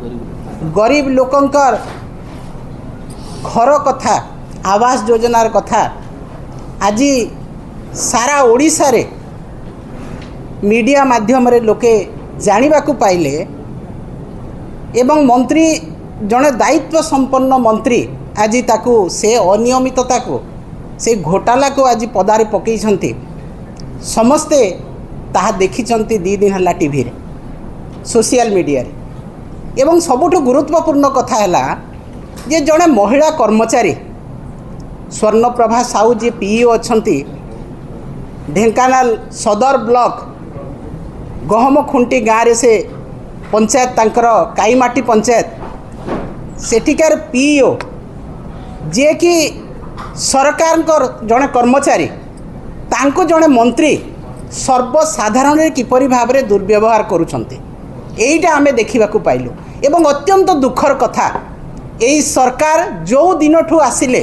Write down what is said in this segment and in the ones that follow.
गरीब लोकंकर घर कथा आवास योजनार कथा आज सारा ओडिशा रे मीडिया माध्यम रे लोके जानिबा को पाइले एवं मंत्री जड़े दायित्व संपन्न मंत्री आज ताकू से अनियमितता को से घोटाला को आज पदारे पकई समस्ते ताहा देखी दी दिन है टीवी रे सोशल मीडिया रे एवं सबुठ गुरुत्वपूर्ण कथा है जे जड़े महिला कर्मचारी स्वर्णप्रभा साहू जी पीईओ अच्छा ढेंकानाल सदर ब्लॉक गहम खुंटी गाँव रे से पंचायत तांकर काईमाटी पंचायत सेठिकार पीईओ जे कि सरकार जड़े कर्मचारी तांको जड़े मंत्री सर्वसाधारण किपरि भाव में दुर्व्यवहार करुछंती एइटा आमे देखिबा को पाइलु एवं अत्यंत दुखर कथा एई सरकार जो दिन ठू आसिले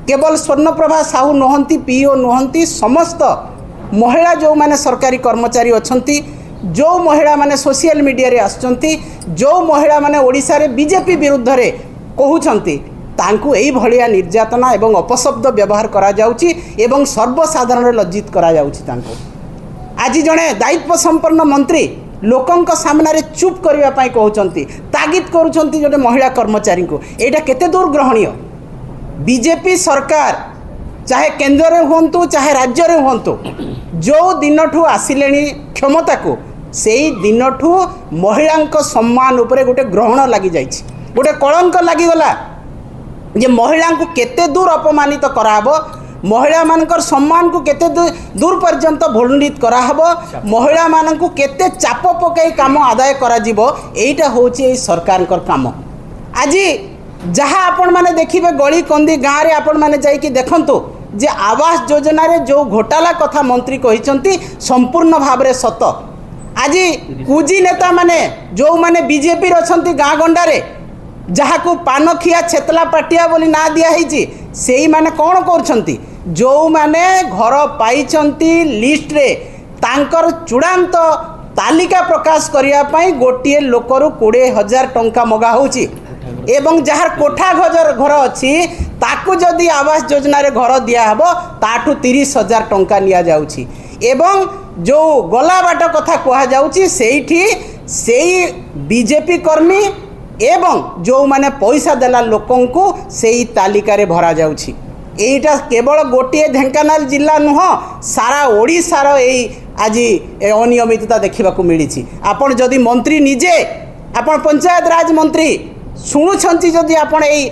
केवल स्वर्णप्रभा साहू नुहंती पीओ नुहंती समस्त महिला जो माने सरकारी कर्मचारी अछंती जो महिला माने सोशल मीडिया रे आछंती जो महिला माने ओडिसा रे बीजेपी विरुद्ध रे कहउछंती तांकु एई भलिया निर्यातना एवं अपशब्द व्यवहार करा जाउची एवं सर्वसाधारण लज्जित करा जाउची तांकु आज जड़े दायित्व संपन्न मंत्री लोकंक सामने रे चुप करने कहते तागिद करुँच जो महिला कर्मचारी को यहाँ केते दूर ग्रहणीय बीजेपी सरकार चाहे केंद्र में हूँ चाहे राज्य में हूँ जो दिन ठू आसिले क्षमता को से दिन ठू महिला सम्मान उपरे गोटे ग्रहण लगी जाइए गोटे कलंक लगिगला जे महिला को केते दूर अपमानित कराहबो महिला मानकर सम्मान को केते दूर पर्यंत भूलुंडित कराहबो महिला मानक केते चाप पकई काम आदाय करा जीवो एइटा होची ए सरकार काम आज जहाँ आपण माने देखिबे गली कंदी गाँव रे आपण माने जाई कि देखंतु जे आवास योजना रे जो घोटाला कथा मंत्री कहिसंती संपूर्ण भाव रे सत आज कुजी नेता माने जो माने बीजेपी रे अछंती गाँ गंडारे जहाँ को पानखिया छेतला पाटिया बोली ना दिया है से माने कौन कर जो माने घर पाई लिस्ट रे तांकर चूड़ांत तालिका प्रकाश करने गोटे लोकर 20,000 टंका मगा होची एवं जहाँ कोठा घर अच्छी ताकू जदि आवास योजना रे घर दिहब ताठू 30,000 टंका निया जाउची एवं जो गला बाट कथा कहा जाउची सेठी सेई बीजेपी कर्मी एवं जो माने पैसा देला लोकं को सेई तालिका रे भरा जाउची एटा केवल गोटे ढेंकानाल जिला नुह सारा ओडिशार एई आज अनियमितता देखा मिली आपण जदि मंत्री निजे आपण पंचायत राज मंत्री शुणुछंती जदि आपण एई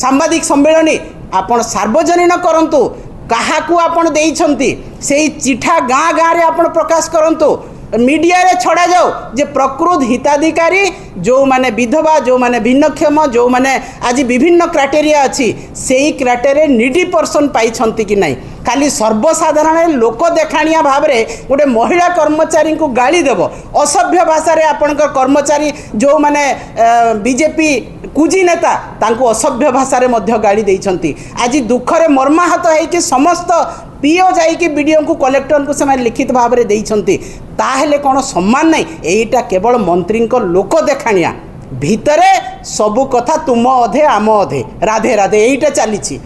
सांबादिक सम्मेलन आपण सार्वजनीन करंतु काहाकू आपण देइछंती सेई चिठा गाँ गाँ रे आपण प्रकाश करंतु मीडिया रे छड़ा जाओ जे प्रकृत हिताधिकारी जो माने विधवा जो माने भिन्नक्षम जो माने आज विभिन्न क्राइटेरिया अच्छी से ही क्राइटेरिया नीडी पर्सन पाई कि नहीं खाली सर्वसाधारण लोक देखाणिया भाव में गोटे महिला कर्मचारी को गाली देव असभ्य भाषा रे आपणकर कर्मचारी जो माने बीजेपी कुजी नेता तांको असभ्य भाषा रे मध्य गाली देइछंती आज दुखरे मर्माहत है कि समस्त पीओ जाइए बीडीओ को कलेक्टर को से लिखित भाव में देइछंती ताहेले कौन सम्मान नहीं एटा केवल मंत्री को लोक देखाणिया भितरे सबु कथा तुम अधे आम अधे राधे राधे एटा चली।